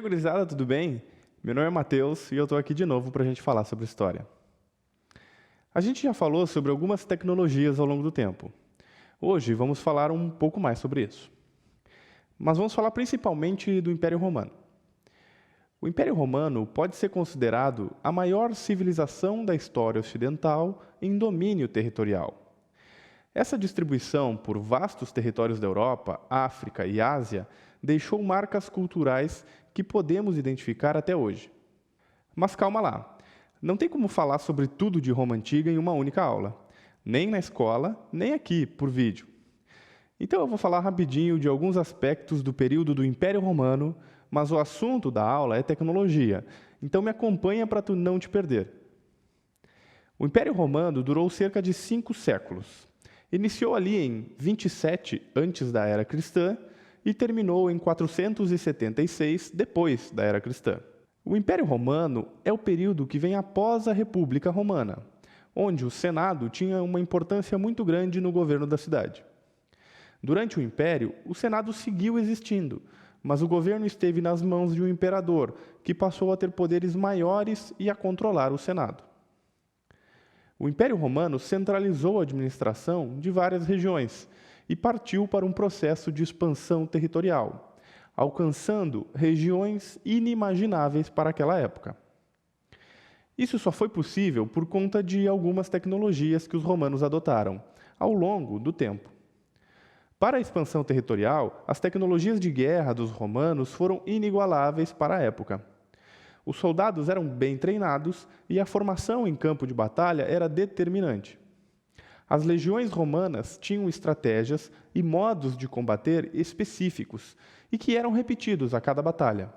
aí, gurizada, tudo bem? Meu nome é Matheus e eu estou aqui de novo para a gente falar sobre história. A gente já falou sobre algumas tecnologias ao longo do tempo. Hoje vamos falar um pouco mais sobre isso. Mas vamos falar principalmente do Império Romano. O Império Romano pode ser considerado a maior civilização da história ocidental em domínio territorial. Essa distribuição por vastos territórios da Europa, África e Ásia deixou marcas culturais que podemos identificar até hoje. Mas calma lá, não tem como falar sobre tudo de Roma Antiga em uma única aula, nem na escola, nem aqui por vídeo. Então eu vou falar rapidinho de alguns aspectos do período do Império Romano, mas o assunto da aula é tecnologia, então me acompanha para tu não te perder. O Império Romano durou cerca de 5 séculos. Iniciou ali em 27 antes da Era Cristã e terminou em 476 depois da Era Cristã. O Império Romano é o período que vem após a República Romana, onde o Senado tinha uma importância muito grande no governo da cidade. Durante o Império, o Senado seguiu existindo, mas o governo esteve nas mãos de um imperador, que passou a ter poderes maiores e a controlar o Senado. O Império Romano centralizou a administração de várias regiões e partiu para um processo de expansão territorial, alcançando regiões inimagináveis para aquela época. Isso só foi possível por conta de algumas tecnologias que os romanos adotaram ao longo do tempo. Para a expansão territorial, as tecnologias de guerra dos romanos foram inigualáveis para a época. Os soldados eram bem treinados e a formação em campo de batalha era determinante. As legiões romanas tinham estratégias e modos de combater específicos e que eram repetidos a cada batalha.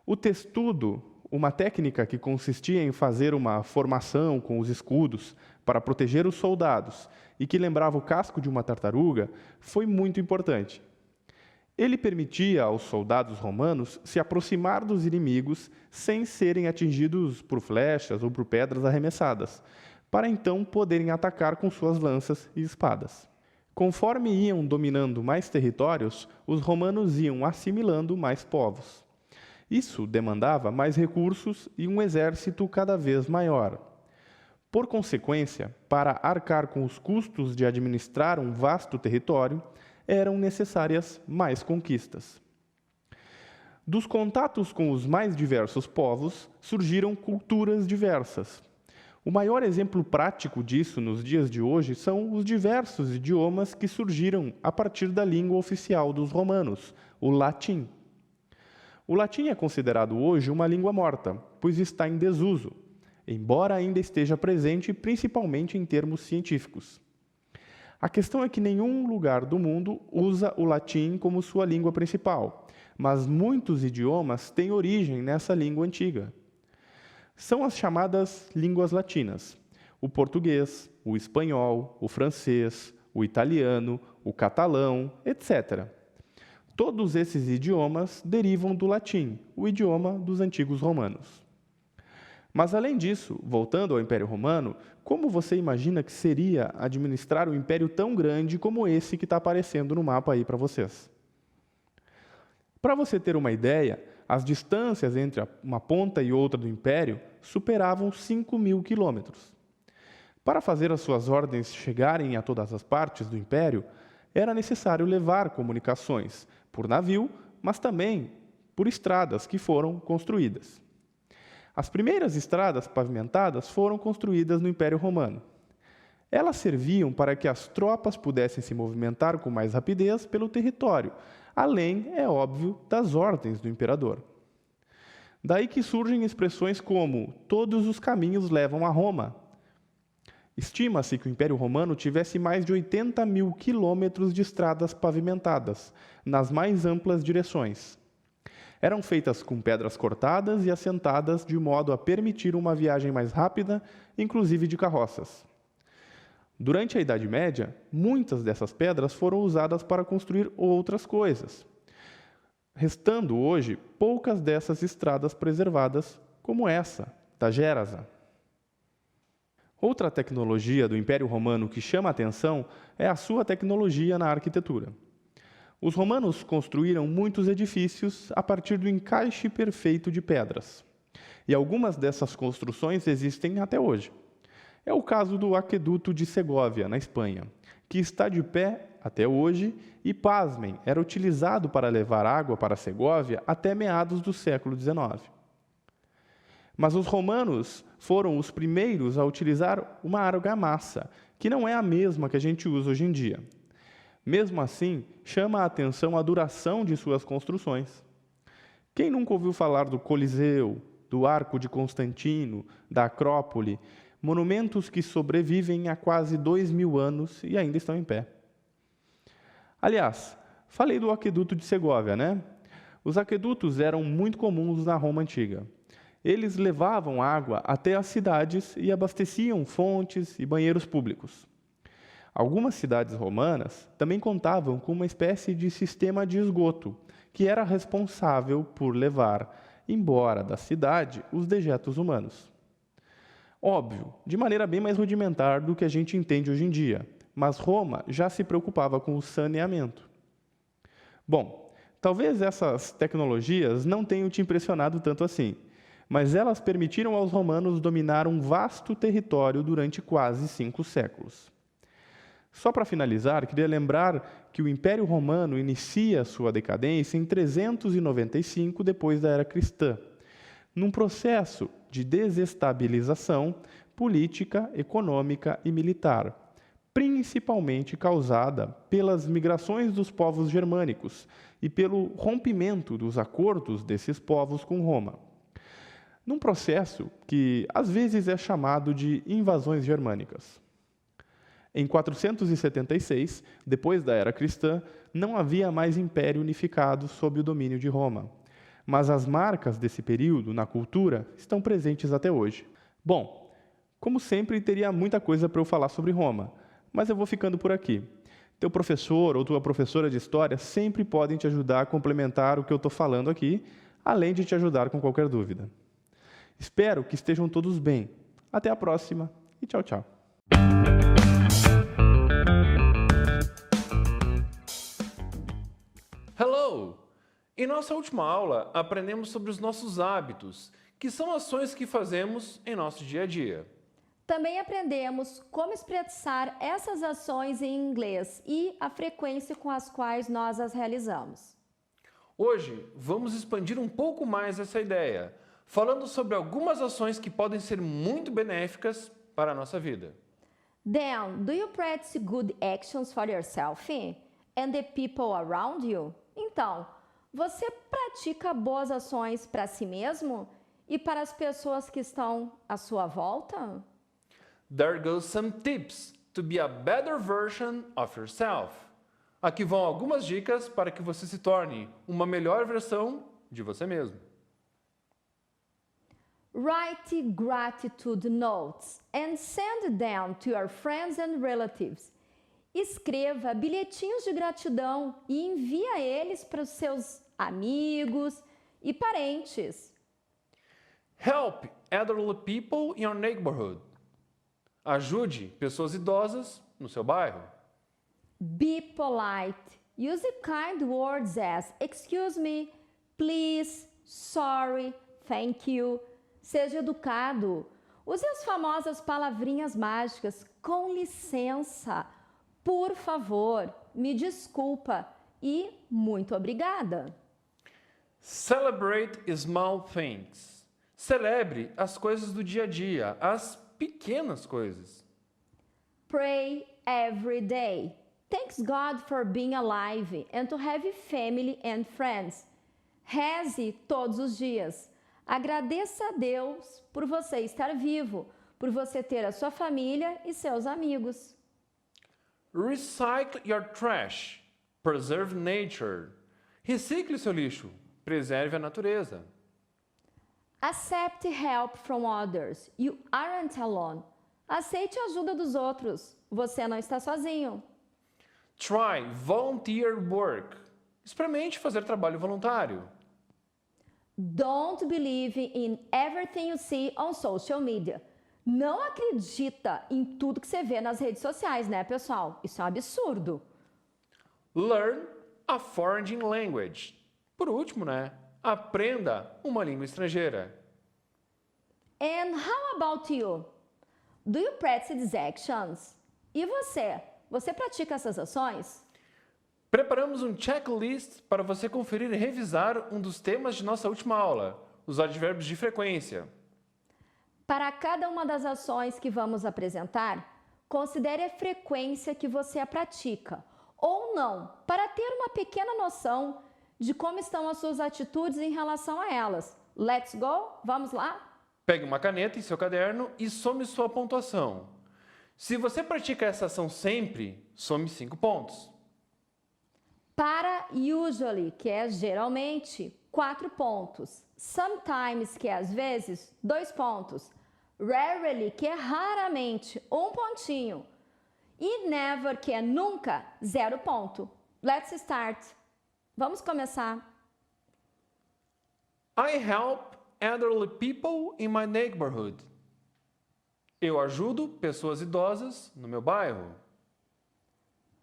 O testudo, uma técnica que consistia em fazer uma formação com os escudos para proteger os soldados e que lembrava o casco de uma tartaruga, foi muito importante. Ele permitia aos soldados romanos se aproximar dos inimigos sem serem atingidos por flechas ou por pedras arremessadas, para então poderem atacar com suas lanças e espadas. Conforme iam dominando mais territórios, os romanos iam assimilando mais povos. Isso demandava mais recursos e um exército cada vez maior. Por consequência, para arcar com os custos de administrar um vasto território, eram necessárias mais conquistas. Dos contatos com os mais diversos povos, surgiram culturas diversas. O maior exemplo prático disso nos dias de hoje são os diversos idiomas que surgiram a partir da língua oficial dos romanos, o latim. O latim é considerado hoje uma língua morta, pois está em desuso, embora ainda esteja presente principalmente em termos científicos. A questão é que nenhum lugar do mundo usa o latim como sua língua principal, mas muitos idiomas têm origem nessa língua antiga. São as chamadas línguas latinas: o português, o espanhol, o francês, o italiano, o catalão, etc. Todos esses idiomas derivam do latim, o idioma dos antigos romanos. Mas, além disso, voltando ao Império Romano, como você imagina que seria administrar um império tão grande como esse que está aparecendo no mapa aí para vocês? Para você ter uma ideia, as distâncias entre uma ponta e outra do império superavam 5.000 quilômetros. Para fazer as suas ordens chegarem a todas as partes do império, era necessário levar comunicações por navio, mas também por estradas que foram construídas. As primeiras estradas pavimentadas foram construídas no Império Romano. Elas serviam para que as tropas pudessem se movimentar com mais rapidez pelo território, além, é óbvio, das ordens do imperador. Daí que surgem expressões como "todos os caminhos levam a Roma". Estima-se que o Império Romano tivesse mais de 80.000 quilômetros de estradas pavimentadas, nas mais amplas direções. Eram feitas com pedras cortadas e assentadas de modo a permitir uma viagem mais rápida, inclusive de carroças. Durante a Idade Média, muitas dessas pedras foram usadas para construir outras coisas, restando hoje poucas dessas estradas preservadas, como essa, da Gerasa. Outra tecnologia do Império Romano que chama a atenção é a sua tecnologia na arquitetura. Os romanos construíram muitos edifícios a partir do encaixe perfeito de pedras. E algumas dessas construções existem até hoje. É o caso do Aqueduto de Segóvia, na Espanha, que está de pé até hoje e, pasmem, era utilizado para levar água para Segóvia até meados do século XIX. Mas os romanos foram os primeiros a utilizar uma argamassa, que não é a mesma que a gente usa hoje em dia. Mesmo assim, chama a atenção a duração de suas construções. Quem nunca ouviu falar do Coliseu, do Arco de Constantino, da Acrópole, monumentos que sobrevivem há quase 2000 anos e ainda estão em pé? Aliás, falei do Aqueduto de Segóvia, né? Os aquedutos eram muito comuns na Roma antiga. Eles levavam água até as cidades e abasteciam fontes e banheiros públicos. Algumas cidades romanas também contavam com uma espécie de sistema de esgoto, que era responsável por levar embora da cidade os dejetos humanos. Óbvio, de maneira bem mais rudimentar do que a gente entende hoje em dia, mas Roma já se preocupava com o saneamento. Bom, talvez essas tecnologias não tenham te impressionado tanto assim, mas elas permitiram aos romanos dominar um vasto território durante quase 5 séculos. Só para finalizar, queria lembrar que o Império Romano inicia sua decadência em 395 depois da Era Cristã, num processo de desestabilização política, econômica e militar, principalmente causada pelas migrações dos povos germânicos e pelo rompimento dos acordos desses povos com Roma, num processo que às vezes é chamado de invasões germânicas. Em 476, depois da Era Cristã, não havia mais império unificado sob o domínio de Roma. Mas as marcas desse período na cultura estão presentes até hoje. Bom, como sempre, teria muita coisa para eu falar sobre Roma, mas eu vou ficando por aqui. Teu professor ou tua professora de história sempre podem te ajudar a complementar o que eu estou falando aqui, além de te ajudar com qualquer dúvida. Espero que estejam todos bem. Até a próxima e tchau, tchau. Hello! Em nossa última aula, aprendemos sobre os nossos hábitos, que são ações que fazemos em nosso dia a dia. Também aprendemos como expressar essas ações em inglês e a frequência com as quais nós as realizamos. Hoje, vamos expandir um pouco mais essa ideia, falando sobre algumas ações que podem ser muito benéficas para a nossa vida. Dan, do you practice good actions for yourself and the people around you? Então, você pratica boas ações para si mesmo e para as pessoas que estão à sua volta? There goes some tips to be a better version of yourself. Aqui vão algumas dicas para que você se torne uma melhor versão de você mesmo. Write gratitude notes and send them to your friends and relatives. Escreva bilhetinhos de gratidão e envia eles para os seus amigos e parentes. Help elderly people in your neighborhood. Ajude pessoas idosas no seu bairro. Be polite. Use kind words as excuse me, please, sorry, thank you. Seja educado. Use as famosas palavrinhas mágicas com licença, por favor, me desculpa e muito obrigada. Celebrate small things. Celebre as coisas do dia a dia, as pequenas coisas. Pray every day. Thanks God for being alive and to have family and friends. Reze todos os dias. Agradeça a Deus por você estar vivo, por você ter a sua família e seus amigos. Recycle your trash. Preserve nature. Recicle seu lixo. Preserve a natureza. Accept help from others. You aren't alone. Aceite a ajuda dos outros. Você não está sozinho. Try volunteer work. Experimente fazer trabalho voluntário. Don't believe in everything you see on social media. Não acredita em tudo que você vê nas redes sociais, né, pessoal? Isso é um absurdo. Learn a foreign language. Por último, né? Aprenda uma língua estrangeira. And how about you? Do you practice these actions? E você? Você pratica essas ações? Preparamos um checklist para você conferir e revisar um dos temas de nossa última aula, os advérbios de frequência. Para cada uma das ações que vamos apresentar, considere a frequência que você a pratica, ou não, para ter uma pequena noção de como estão as suas atitudes em relação a elas. Let's go? Vamos lá? Pegue uma caneta em seu caderno e some sua pontuação. Se você pratica essa ação sempre, some 5 pontos. Para usually, que é geralmente, 4 pontos. Sometimes, que é às vezes, 2 pontos. Rarely, que é raramente, 1 pontinho. E never, que é nunca, 0 ponto. Let's start. Vamos começar. I help elderly people in my neighborhood. Eu ajudo pessoas idosas no meu bairro.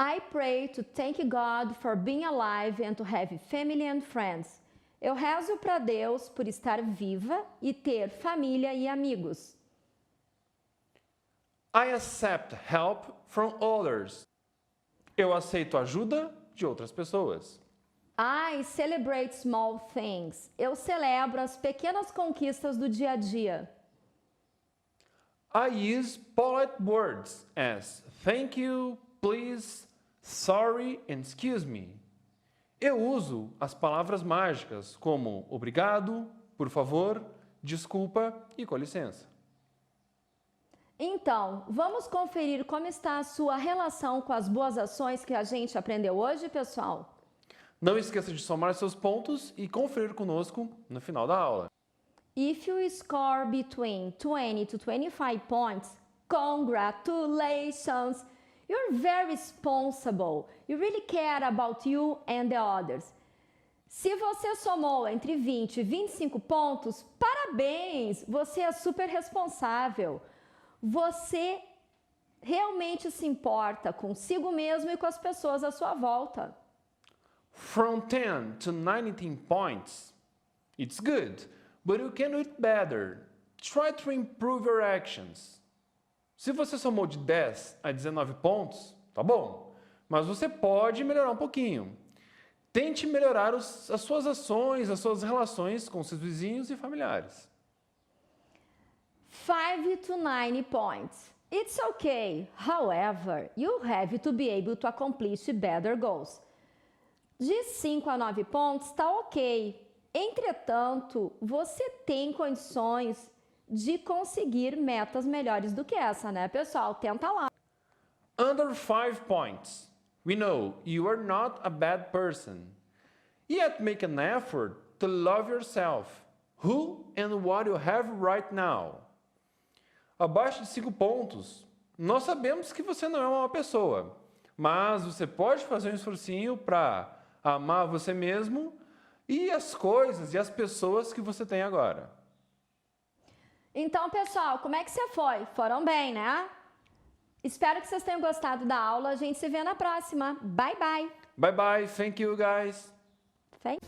I pray to thank God for being alive and to have family and friends. Eu rezo para Deus por estar viva e ter família e amigos. I accept help from others. Eu aceito ajuda de outras pessoas. I celebrate small things. Eu celebro as pequenas conquistas do dia a dia. I use polite words as thank you, please, sorry and excuse me. Eu uso as palavras mágicas como obrigado, por favor, desculpa e com licença. Então, vamos conferir como está a sua relação com as boas ações que a gente aprendeu hoje, pessoal? Não esqueça de somar seus pontos e conferir conosco no final da aula. If you score between 20 to 25 points, congratulations! You're very responsible. You really care about you and the others. Se você somou entre 20 e 25 pontos, parabéns! Você é super responsável. Você realmente se importa consigo mesmo e com as pessoas à sua volta. From 10 to 19 points, it's good, but you can do it better. Try to improve your actions. Se você somou de 10 a 19 pontos, tá bom, mas você pode melhorar um pouquinho. Tente melhorar as suas ações, as suas relações com seus vizinhos e familiares. 5 to 9 points. It's okay. However, you have to be able to accomplish better goals. De 5 a 9 pontos está ok. Entretanto, você tem condições de conseguir metas melhores do que essa, né, pessoal? Tenta lá. Under 5 points, we know you are not a bad person. Yet make an effort to love yourself, who and what you have right now. Abaixo de 5 pontos, nós sabemos que você não é uma má pessoa, mas você pode fazer um esforcinho para amar você mesmo e as coisas e as pessoas que você tem agora. Então, pessoal, como é que você foi? Foram bem, né? Espero que vocês tenham gostado da aula. A gente se vê na próxima. Bye, bye. Bye bye, thank you guys. Thank